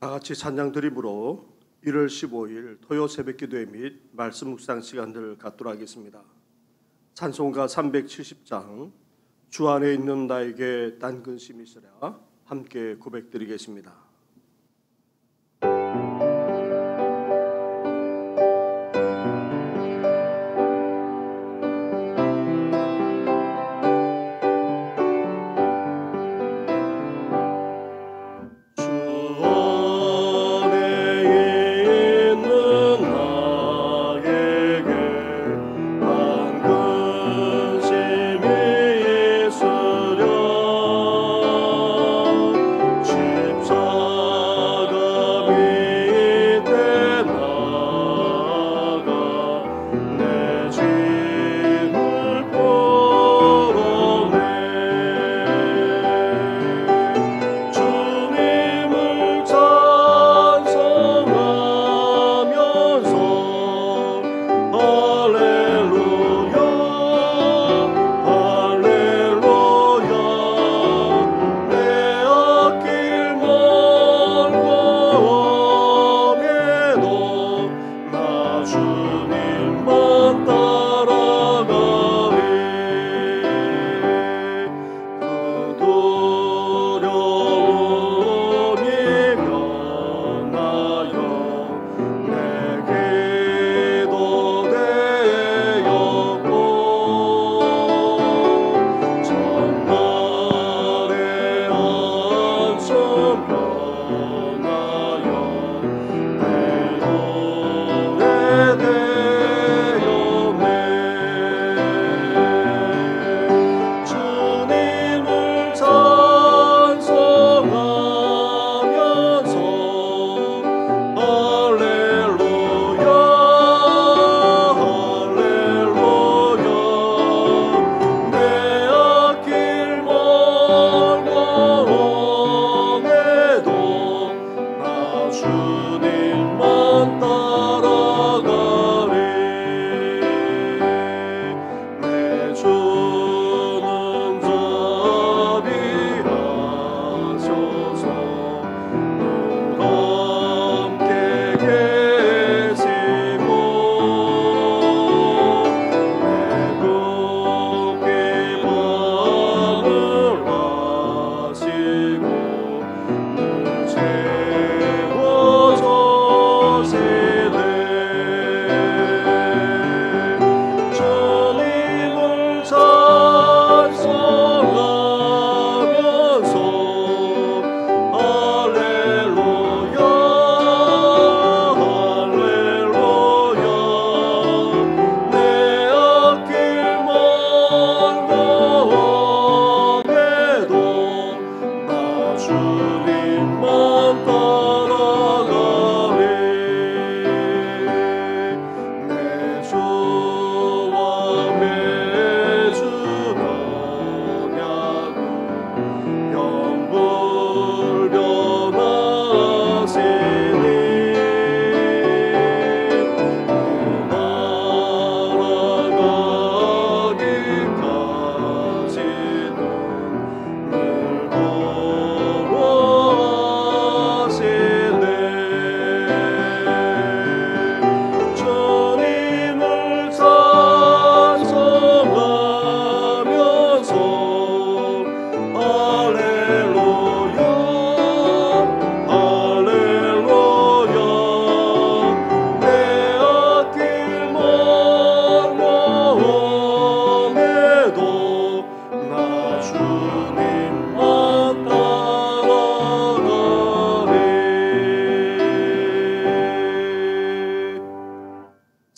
다 같이 찬양 드림으로 1월 15일 토요 새벽기도회 및 말씀 묵상 시간들을 갖도록 하겠습니다. 찬송가 370장 주 안에 있는 나에게 딴 근심이 있으랴 함께 고백드리겠습니다.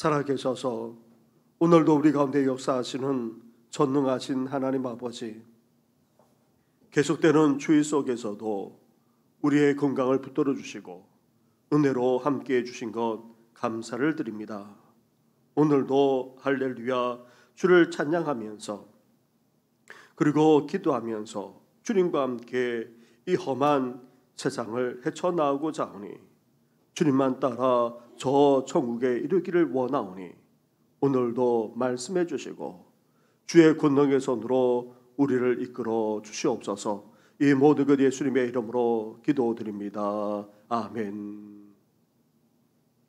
살아계셔서 오늘도 우리 가운데 역사하시는 전능하신 하나님 아버지, 계속되는 주의 속에서도 우리의 건강을 붙들어 주시고 은혜로 함께해 주신 것 감사를 드립니다. 오늘도 할렐루야 주를 찬양하면서 그리고 기도하면서 주님과 함께 이 험한 세상을 헤쳐나오고자 하오니 주님만 따라 저 천국에 이르기를 원하오니 오늘도 말씀해 주시고 주의 권능의 손으로 우리를 이끌어 주시옵소서. 이 모든 것 예수님의 이름으로 기도드립니다. 아멘.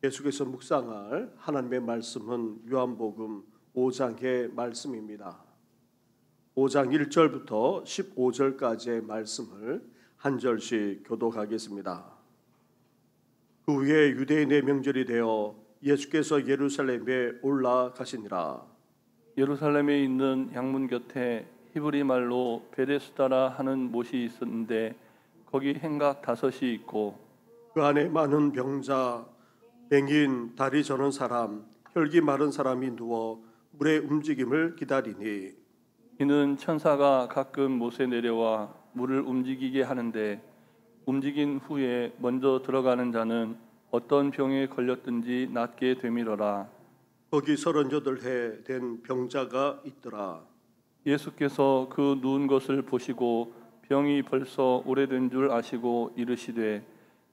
계속해서 묵상할 하나님의 말씀은 요한복음 5장의 말씀입니다. 5장 1절부터 15절까지의 말씀을 한 절씩 교독하겠습니다. 그 후에 유대인의 명절이 되어 예수께서 예루살렘에 올라가시니라. 예루살렘에 있는 양문 곁에 히브리 말로 베데스다라 하는 못이 있었는데 거기 행각 5이 있고 그 안에 많은 병자, 뱅인, 다리 저는 사람, 혈기 마른 사람이 누워 물의 움직임을 기다리니 이는 천사가 가끔 못에 내려와 물을 움직이게 하는데 움직인 후에 먼저 들어가는 자는 어떤 병에 걸렸든지 낫게 되밀어라. 거기 38해 된 병자가 있더라. 예수께서 그 누운 것을 보시고 병이 벌써 오래된 줄 아시고 이르시되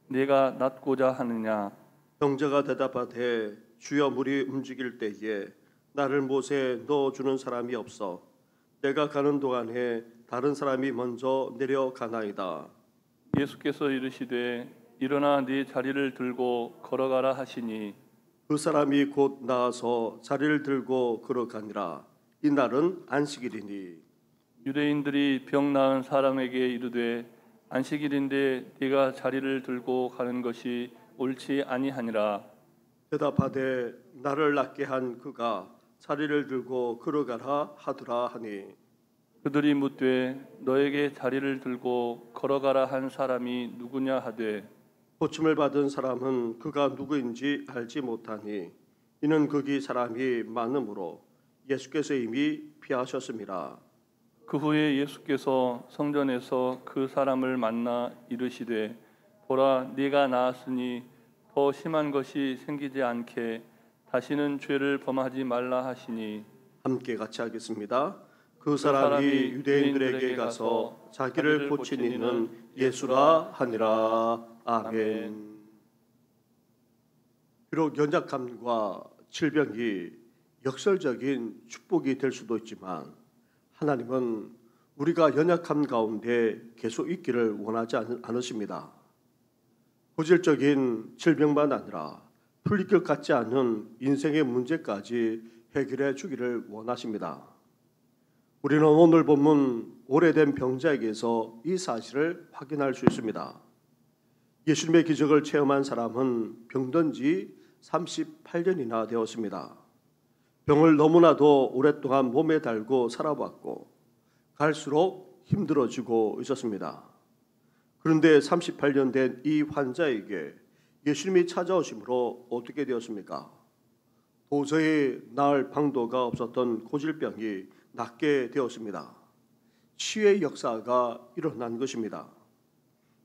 내가 낫고자 하느냐. 병자가 대답하되 주여 물이 움직일 때에 나를 못에 넣어주는 사람이 없어 내가 가는 동안에 다른 사람이 먼저 내려가나이다. 예수께서 이르시되 일어나 네 자리를 들고 걸어가라 하시니 그 사람이 곧 나와서 자리를 들고 걸어가니라. 이날은 안식일이니 유대인들이 병 나은 사람에게 이르되 안식일인데 네가 자리를 들고 가는 것이 옳지 아니하니라. 대답하되 나를 낫게 한 그가 자리를 들고 걸어가라 하더라 하니 그들이 묻되 너에게 자리를 들고 걸어가라 한 사람이 누구냐 하되 고침을 받은 사람은 그가 누구인지 알지 못하니 이는 거기 사람이 많으므로 예수께서 이미 피하셨습니다. 그 후에 예수께서 성전에서 그 사람을 만나 이르시되 보라 네가 나았으니 더 심한 것이 생기지 않게 다시는 죄를 범하지 말라 하시니 함께 같이 하겠습니다. 그 사람이 유대인들에게 가서 자기를 고친 이는 예수라 하니라. 아멘. 비록 연약함과 질병이 역설적인 축복이 될 수도 있지만 하나님은 우리가 연약함 가운데 계속 있기를 원하지 않으십니다. 고질적인 질병만 아니라 풀릴 것 같지 않은 인생의 문제까지 해결해 주기를 원하십니다. 우리는 오늘 본문 오래된 병자에게서 이 사실을 확인할 수 있습니다. 예수님의 기적을 체험한 사람은 병든 지 38년이나 되었습니다. 병을 너무나도 오랫동안 몸에 달고 살아왔고 갈수록 힘들어지고 있었습니다. 그런데 38년 된 이 환자에게 예수님이 찾아오심으로 어떻게 되었습니까? 도저히 나을 방도가 없었던 고질병이 낫게 되었습니다. 치유의 역사가 일어난 것입니다.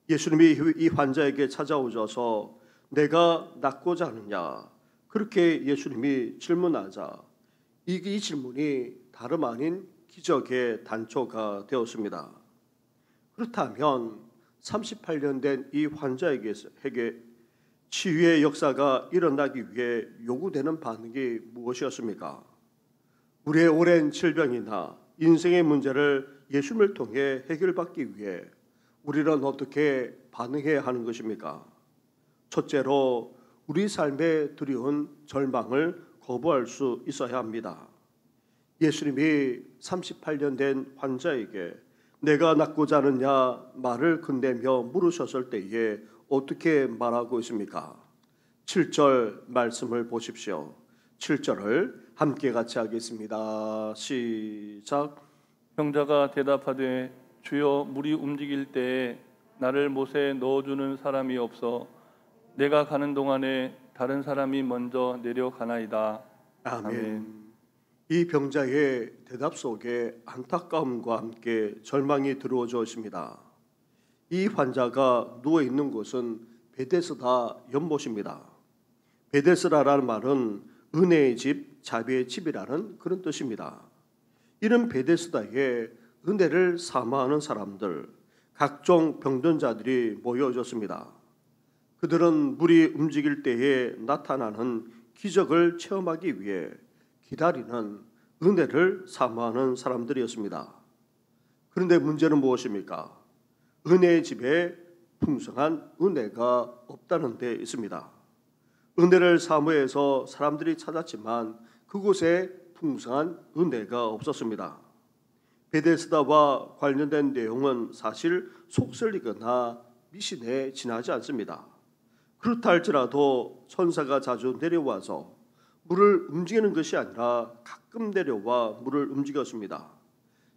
예수님이 이 환자에게 찾아오셔서 내가 낫고자 하느냐 그렇게 예수님이 질문하자 이 질문이 다름 아닌 기적의 단초가 되었습니다. 그렇다면 38년 된 이 환자에게 치유의 역사가 일어나기 위해 요구되는 반응이 무엇이었습니까? 우리의 오랜 질병이나 인생의 문제를 예수님을 통해 해결받기 위해 우리는 어떻게 반응해야 하는 것입니까? 첫째로 우리 삶에 두려운 절망을 거부할 수 있어야 합니다. 예수님이 38년 된 환자에게 내가 낫고자 하느냐 말을 건네며 물으셨을 때에 어떻게 말하고 있습니까? 7절 말씀을 보십시오. 7절을 함께 같이 하겠습니다. 시작. 병자가 대답하되 주여 물이 움직일 때에 나를 못에 넣어주는 사람이 없어 내가 가는 동안에 다른 사람이 먼저 내려가나이다. 아멘. 이 병자의 대답 속에 안타까움과 함께 절망이 들어오져 있습니다. 이 환자가 누워 있는 곳은 베데스다 연못입니다. 베데스다라는 말은 은혜의 집, 자비의 집이라는 그런 뜻입니다. 이런 베데스다에 은혜를 사모하는 사람들, 각종 병든 자들이 모여졌습니다. 그들은 물이 움직일 때에 나타나는 기적을 체험하기 위해 기다리는 은혜를 사모하는 사람들이었습니다. 그런데 문제는 무엇입니까? 은혜의 집에 풍성한 은혜가 없다는 데 있습니다. 은혜를 사모해서 사람들이 찾았지만 그곳에 풍성한 은혜가 없었습니다. 베데스다와 관련된 내용은 사실 속설이거나 미신에 지나지 않습니다. 그렇다 할지라도 천사가 자주 내려와서 물을 움직이는 것이 아니라 가끔 내려와 물을 움직였습니다.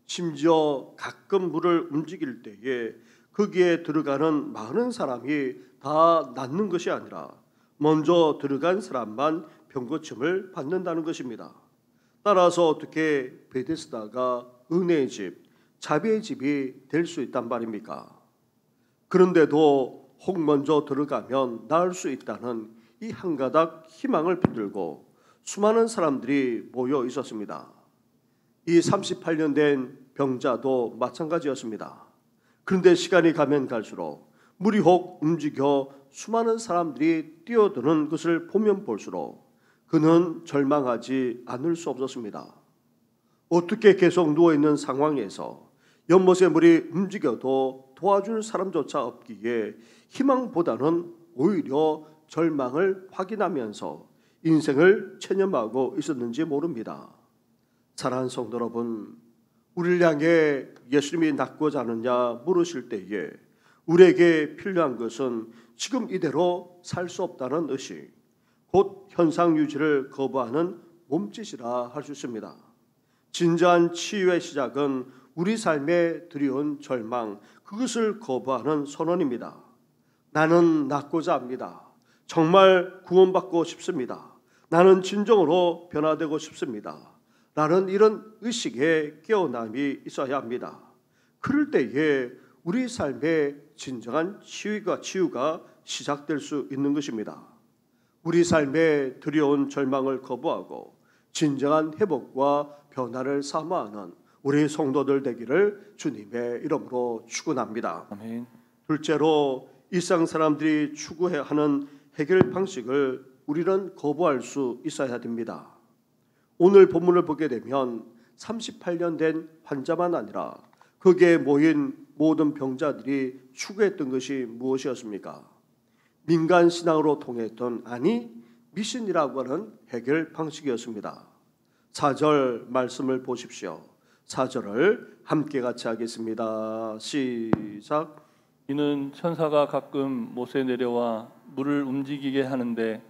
심지어 가끔 물을 움직일 때에 거기에 들어가는 많은 사람이 다 낫는 것이 아니라 먼저 들어간 사람만 병고침을 받는다는 것입니다. 따라서 어떻게 베데스다가 은혜의 집, 자비의 집이 될 수 있단 말입니까? 그런데도 혹 먼저 들어가면 나을 수 있다는 이 한 가닥 희망을 붙들고 수많은 사람들이 모여 있었습니다. 이 38년 된 병자도 마찬가지였습니다. 그런데 시간이 가면 갈수록 물이 혹 움직여 수많은 사람들이 뛰어드는 것을 보면 볼수록 그는 절망하지 않을 수 없었습니다. 어떻게 계속 누워있는 상황에서 연못의 물이 움직여도 도와줄 사람조차 없기에 희망보다는 오히려 절망을 확인하면서 인생을 체념하고 있었는지 모릅니다. 사랑하는 성도 여러분, 우리를 향해 예수님이 낫고자 하느냐 물으실 때에 우리에게 필요한 것은 지금 이대로 살 수 없다는 의식, 곧 현상 유지를 거부하는 몸짓이라 할 수 있습니다. 진정한 치유의 시작은 우리 삶에 들여온 절망, 그것을 거부하는 선언입니다. 나는 낫고자 합니다. 정말 구원받고 싶습니다. 나는 진정으로 변화되고 싶습니다. 나는 이런 의식에 깨어남이 있어야 합니다. 그럴 때에 우리 삶의 진정한 치유가 시작될 수 있는 것입니다. 우리 삶에 들여온 절망을 거부하고 진정한 회복과 변화를 사모하는 우리 성도들 되기를 주님의 이름으로 축원합니다. 아멘. 둘째로 일상 사람들이 추구해야 하는 해결 방식을 우리는 거부할 수 있어야 됩니다. 오늘 본문을 보게 되면 38년 된 환자만 아니라 거기에 모인 모든 병자들이 추구했던 것이 무엇이었습니까? 민간 신앙으로 통했던, 아니 미신이라고 하는 해결 방식이었습니다. 4절 말씀을 보십시오. 4절을 함께 같이 하겠습니다. 시작. 이는 천사가 가끔 못에 내려와 물을 움직이게 하는데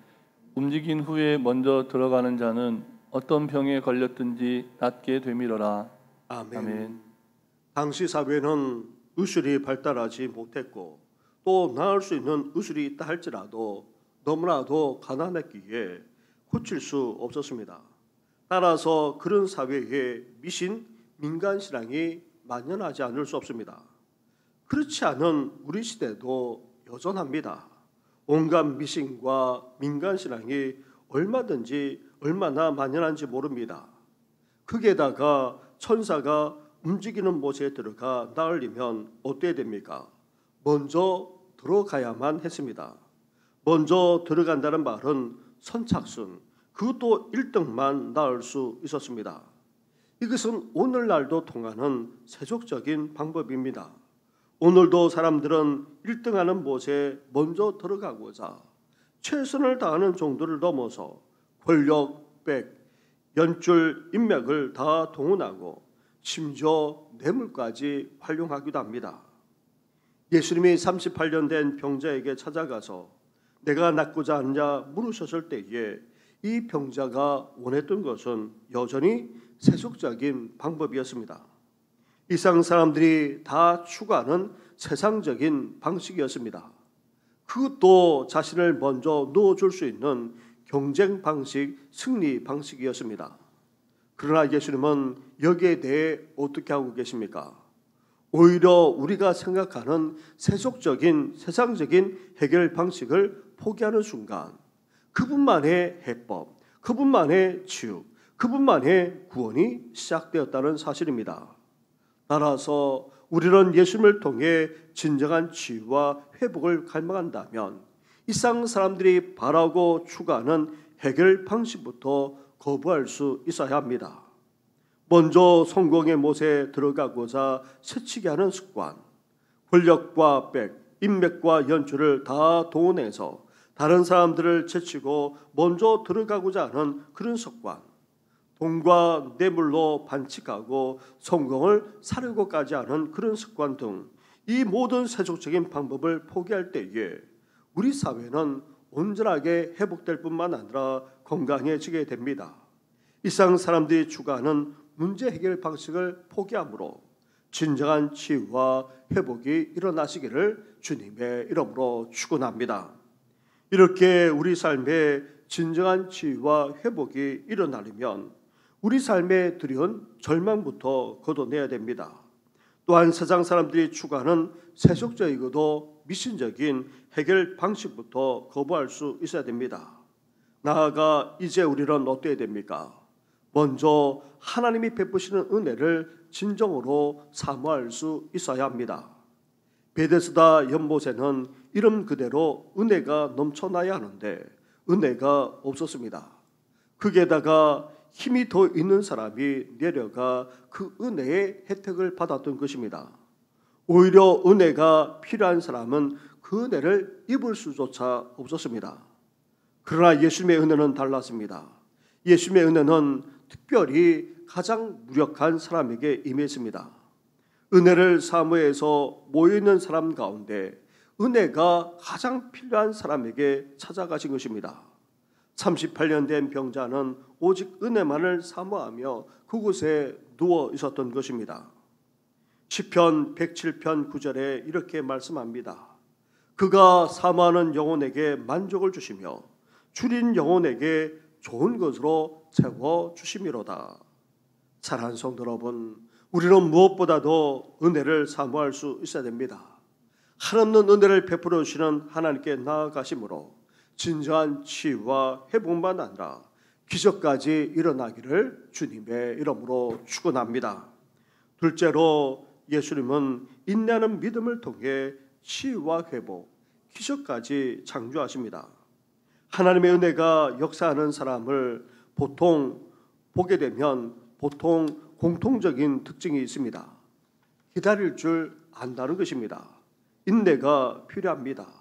움직인 후에 먼저 들어가는 자는 어떤 병에 걸렸든지 낫게 되밀어라. 아멘. 아멘. 당시 사회는 의술이 발달하지 못했고 또 나을 수 있는 의술이 있다 할지라도 너무나도 가난했기에 고칠 수 없었습니다. 따라서 그런 사회에 미신, 민간신앙이 만연하지 않을 수 없습니다. 그렇지 않은 우리 시대도 여전합니다. 온갖 미신과 민간신앙이 얼마나 만연한지 모릅니다. 거기에다가 천사가 움직이는 못에 들어가 나으려면 어떻게 됩니까? 먼저 들어가야만 했습니다. 먼저 들어간다는 말은 선착순, 그것도 1등만 나을 수 있었습니다. 이것은 오늘날도 통하는 세속적인 방법입니다. 오늘도 사람들은 1등하는 못에 먼저 들어가고자 최선을 다하는 정도를 넘어서 권력, 백, 연줄, 인맥을 다 동원하고 심지어 뇌물까지 활용하기도 합니다. 예수님이 38년 된 병자에게 찾아가서 내가 낫고자 하느냐 물으셨을 때에 이 병자가 원했던 것은 여전히 세속적인 방법이었습니다. 이상 사람들이 다 추구하는 세상적인 방식이었습니다. 그것도 자신을 먼저 넣어줄 수 있는 경쟁 방식, 승리 방식이었습니다. 그러나 예수님은 여기에 대해 어떻게 하고 계십니까? 오히려 우리가 생각하는 세속적인, 세상적인 해결 방식을 포기하는 순간 그분만의 해법, 그분만의 치유, 그분만의 구원이 시작되었다는 사실입니다. 따라서 우리는 예수님을 통해 진정한 치유와 회복을 갈망한다면 이상 사람들이 바라고 추구하는 해결 방식부터 거부할 수 있어야 합니다. 먼저 성공의 못에 들어가고자 새치기 하는 습관, 권력과 백, 인맥과 연주를 다 동원해서 다른 사람들을 제치고 먼저 들어가고자 하는 그런 습관, 돈과 뇌물로 반칙하고 성공을 사려고까지 하는 그런 습관 등 이 모든 세속적인 방법을 포기할 때에 우리 사회는 온전하게 회복될 뿐만 아니라 건강해지게 됩니다. 이상 사람들이 추구하는 문제 해결 방식을 포기함으로 진정한 치유와 회복이 일어나시기를 주님의 이름으로 축원합니다. 이렇게 우리 삶에 진정한 치유와 회복이 일어나려면 우리 삶에 두려운 절망부터 걷어내야 됩니다. 또한 세상 사람들이 추구하는 세속적이고도 미신적인 해결 방식부터 거부할 수 있어야 됩니다. 나아가 이제 우리는 어때야 됩니까? 먼저 하나님이 베푸시는 은혜를 진정으로 사모할 수 있어야 합니다. 베데스다 연못에는 이름 그대로 은혜가 넘쳐나야 하는데 은혜가 없었습니다. 거기에다가 힘이 더 있는 사람이 내려가 그 은혜의 혜택을 받았던 것입니다. 오히려 은혜가 필요한 사람은 그 은혜를 입을 수조차 없었습니다. 그러나 예수님의 은혜는 달랐습니다. 예수님의 은혜는 특별히 가장 무력한 사람에게 임했습니다. 은혜를 사모해서 모여있는 사람 가운데 은혜가 가장 필요한 사람에게 찾아가신 것입니다. 38년 된 병자는 오직 은혜만을 사모하며 그곳에 누워 있었던 것입니다. 시편 107편 9절에 이렇게 말씀합니다. 그가 사모하는 영혼에게 만족을 주시며 줄인 영혼에게 좋은 것으로 채워주심이로다. 사랑하는 성도 여러분, 우리는 무엇보다도 은혜를 사모할 수 있어야 됩니다. 한없는 은혜를 베풀어 주시는 하나님께 나아가심으로 진정한 치유와 회복만 아니라 기적까지 일어나기를 주님의 이름으로 축원합니다. 둘째로 예수님은 인내하는 믿음을 통해 치유와 회복, 기적까지 창조하십니다. 하나님의 은혜가 역사하는 사람을 보통 보게 되면 보통 공통적인 특징이 있습니다. 기다릴 줄 안다는 것입니다. 인내가 필요합니다.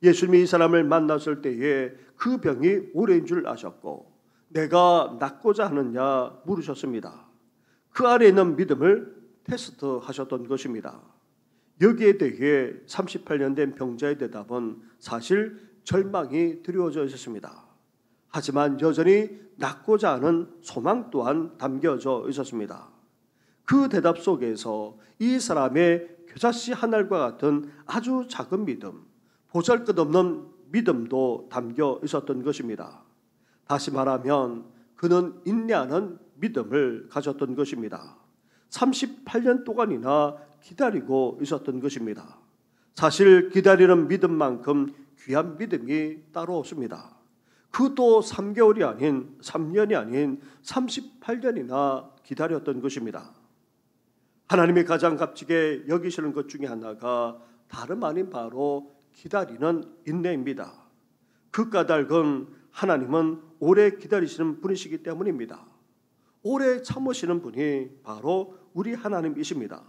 예수님이 이 사람을 만났을 때에 그 병이 오래인 줄 아셨고 내가 낫고자 하느냐 물으셨습니다. 그 안에 있는 믿음을 테스트하셨던 것입니다. 여기에 대해 38년 된 병자의 대답은 사실 절망이 드리워져 있었습니다. 하지만 여전히 낫고자 하는 소망 또한 담겨져 있었습니다. 그 대답 속에서 이 사람의 겨자씨 한 알과 같은 아주 작은 믿음, 보잘것없는 믿음도 담겨 있었던 것입니다. 다시 말하면 그는 인내하는 믿음을 가졌던 것입니다. 38년 동안이나 기다리고 있었던 것입니다. 사실 기다리는 믿음만큼 귀한 믿음이 따로 없습니다. 그것도 3개월이 아닌 3년이 아닌 38년이나 기다렸던 것입니다. 하나님이 가장 값지게 여기시는 것 중에 하나가 다름 아닌 바로 기다리는 인내입니다. 그 까닭은 하나님은 오래 기다리시는 분이시기 때문입니다. 오래 참으시는 분이 바로 우리 하나님이십니다.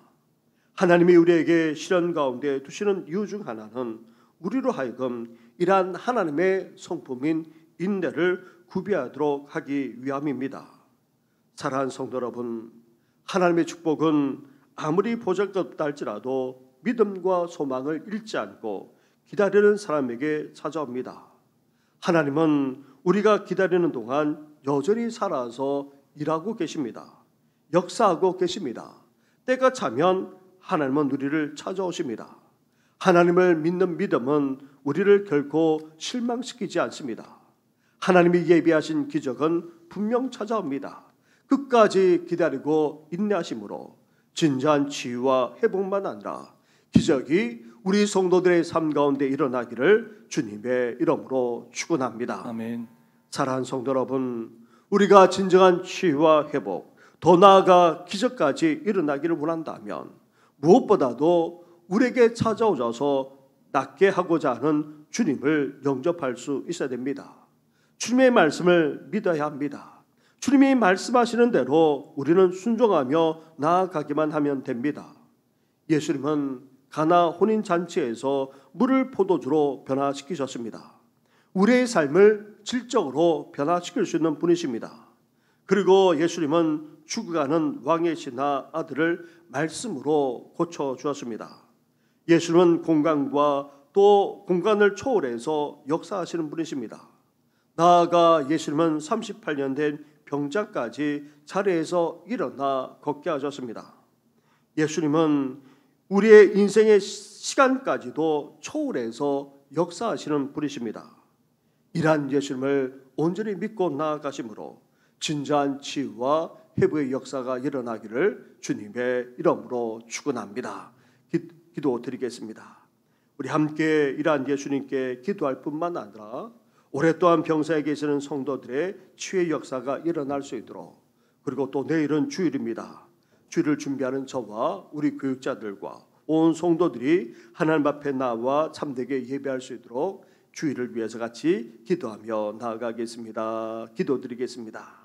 하나님이 우리에게 시련 가운데 두시는 이유 중 하나는 우리로 하여금 이러한 하나님의 성품인 인내를 구비하도록 하기 위함입니다. 사랑하는 성도 여러분, 하나님의 축복은 아무리 보잘것없다 할지라도 믿음과 소망을 잃지 않고 기다리는 사람에게 찾아옵니다. 하나님은 우리가 기다리는 동안 여전히 살아서 일하고 계십니다. 역사하고 계십니다. 때가 차면 하나님은 우리를 찾아오십니다. 하나님을 믿는 믿음은 우리를 결코 실망시키지 않습니다. 하나님이 예비하신 기적은 분명 찾아옵니다. 끝까지 기다리고 인내하심으로 진정한 치유와 회복만 아니라 기적이 우리 성도들의 삶 가운데 일어나기를 주님의 이름으로 축원합니다. 아멘. 사랑하는 성도 여러분, 우리가 진정한 치유와 회복, 더 나아가 기적까지 일어나기를 원한다면 무엇보다도 우리에게 찾아오셔서 낫게 하고자 하는 주님을 영접할 수 있어야 됩니다. 주님의 말씀을 믿어야 합니다. 주님이 말씀하시는 대로 우리는 순종하며 나아가기만 하면 됩니다. 예수님은 가나 혼인 잔치에서 물을 포도주로 변화시키셨습니다. 우리의 삶을 질적으로 변화시킬 수 있는 분이십니다. 그리고 예수님은 죽어가는 왕의 신하 아들을 말씀으로 고쳐주었습니다. 예수님은 공간과 또 공간을 초월해서 역사하시는 분이십니다. 나아가 예수님은 38년 된 병자까지 자리에서 일어나 걷게 하셨습니다. 예수님은 우리의 인생의 시간까지도 초월해서 역사하시는 분이십니다. 이러한 예수님을 온전히 믿고 나아가심으로 진정한 치유와 회복의 역사가 일어나기를 주님의 이름으로 축원합니다. 기도드리겠습니다. 우리 함께 이러한 예수님께 기도할 뿐만 아니라 오랫동안 병사에 계시는 성도들의 치유의 역사가 일어날 수 있도록, 그리고 또 내일은 주일입니다. 주일을 준비하는 저와 우리 교육자들과 온 성도들이 하나님 앞에 나와 참되게 예배할 수 있도록 주일을 위해서 같이 기도하며 나아가겠습니다. 기도드리겠습니다.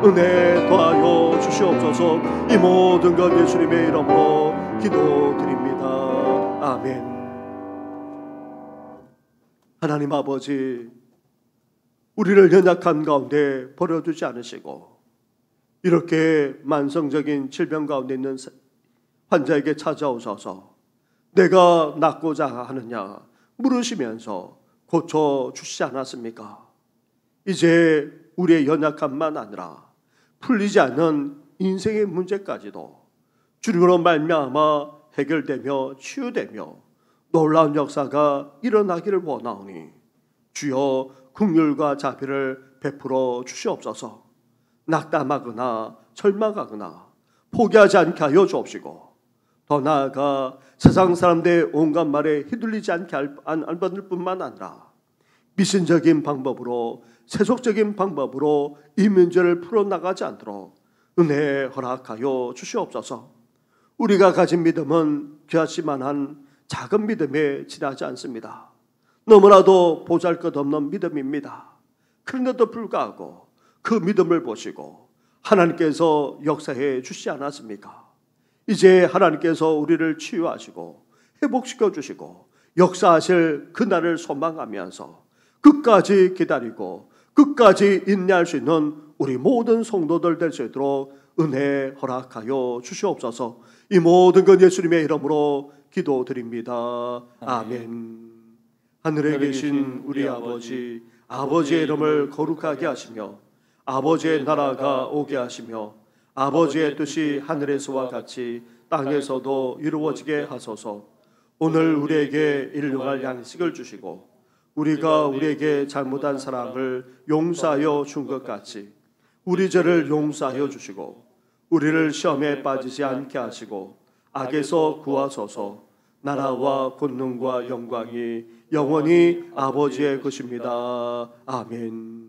은혜 더하여 주시옵소서. 이 모든 것 예수님의 이름으로 기도드립니다. 아멘. 하나님 아버지, 우리를 연약한 가운데 버려두지 않으시고 이렇게 만성적인 질병 가운데 있는 환자에게 찾아오셔서 내가 낫고자 하느냐 물으시면서 고쳐주시지 않았습니까? 이제 우리의 연약함만 아니라 풀리지 않는 인생의 문제까지도 주님으로 말미암아 해결되며 치유되며 놀라운 역사가 일어나기를 원하오니 주여 긍휼과 자비를 베풀어 주시옵소서. 낙담하거나 절망하거나 포기하지 않게 하여 주옵시고, 더 나아가 세상 사람들의 온갖 말에 휘둘리지 않게 할 뿐만 아니라 미신적인 방법으로, 세속적인 방법으로 이 문제를 풀어나가지 않도록 은혜 허락하여 주시옵소서. 우리가 가진 믿음은 귀하지만한 작은 믿음에 지나지 않습니다. 너무나도 보잘것없는 믿음입니다. 그런데도 불구하고 그 믿음을 보시고 하나님께서 역사해 주시지 않았습니까? 이제 하나님께서 우리를 치유하시고 회복시켜 주시고 역사하실 그날을 소망하면서 끝까지 기다리고 끝까지 인내할 수 있는 우리 모든 성도들 될 수 있도록 은혜 허락하여 주시옵소서. 이 모든 것 예수님의 이름으로 기도드립니다. 아멘. 하늘에 계신 우리 아버지, 아버지의 이름을 거룩하게 하시며 아버지의 나라가 오게 하시며 아버지의 뜻이 하늘에서와 같이 땅에서도 이루어지게 하소서. 오늘 우리에게 일용할 양식을 주시고 우리가 우리에게 잘못한 사람을 용서하여 준 것 같이 우리 죄를 용서하여 주시고 우리를 시험에 빠지지 않게 하시고 악에서 구하소서. 나라와 권능과 영광이 영원히 아버지의 것입니다. 아멘.